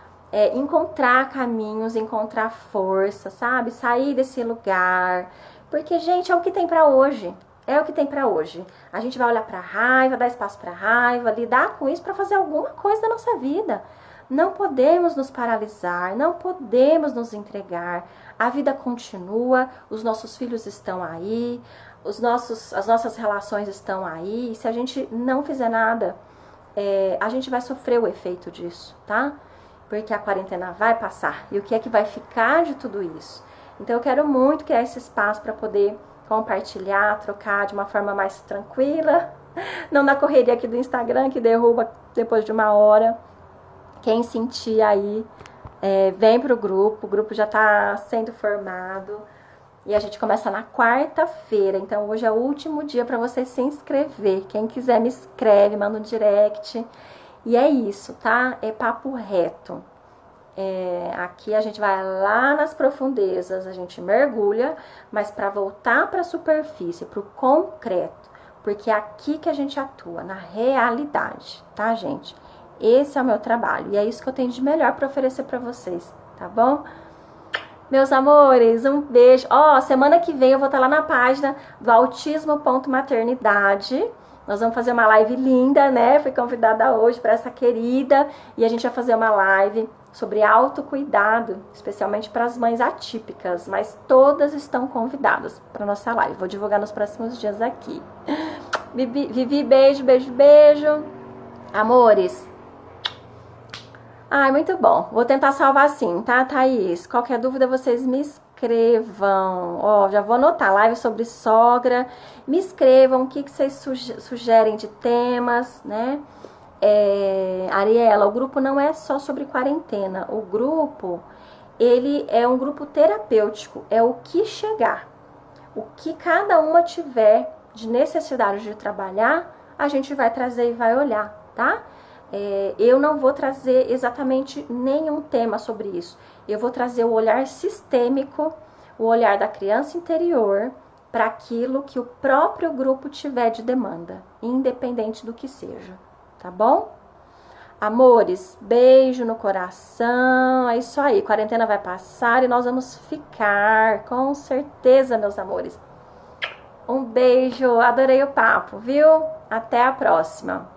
encontrar caminhos, encontrar força, sabe? Sair desse lugar. Porque, gente, é o que tem para hoje. É o que tem para hoje. A gente vai olhar para a raiva, dar espaço para a raiva, lidar com isso para fazer alguma coisa da nossa vida. Não podemos nos paralisar, não podemos nos entregar. A vida continua, os nossos filhos estão aí, as nossas relações estão aí. E se a gente não fizer nada, a gente vai sofrer o efeito disso, tá? Porque a quarentena vai passar. E o que é que vai ficar de tudo isso? Então eu quero muito criar esse espaço para poder compartilhar, trocar de uma forma mais tranquila, não na correria aqui do Instagram que derruba depois de uma hora. Quem sentir aí, vem pro grupo, o grupo já tá sendo formado e a gente começa na quarta-feira, então hoje é o último dia para você se inscrever. Quem quiser me escreve, manda um direct e é isso, tá? É papo reto. Aqui a gente vai lá nas profundezas, a gente mergulha, mas para voltar para a superfície, para o concreto, porque é aqui que a gente atua, na realidade, tá, gente? Esse é o meu trabalho e é isso que eu tenho de melhor para oferecer para vocês, tá bom? Meus amores, um beijo. Semana que vem eu vou estar lá na página do autismo.maternidade. Nós vamos fazer uma live linda, né? Fui convidada hoje para essa querida e a gente vai fazer uma live sobre autocuidado, especialmente para as mães atípicas, mas todas estão convidadas para nossa live. Vou divulgar nos próximos dias aqui. Vivi, beijo, beijo, beijo. Amores. Ai, muito bom. Vou tentar salvar assim, tá, Thaís? Qualquer dúvida, vocês me escrevam. Já vou anotar. Live sobre sogra. Me escrevam o que vocês sugerem de temas, né? Ariela, o grupo não é só sobre quarentena. O grupo, ele é um grupo terapêutico. É o que chegar. O que cada uma tiver de necessidade de trabalhar, a gente vai trazer e vai olhar, tá? Eu não vou trazer exatamente nenhum tema sobre isso. Eu vou trazer o olhar sistêmico, o olhar da criança interior para aquilo que o próprio grupo tiver de demanda, independente do que seja, tá bom? Amores, beijo no coração, é isso aí, quarentena vai passar e nós vamos ficar, com certeza, meus amores. Um beijo, adorei o papo, viu? Até a próxima.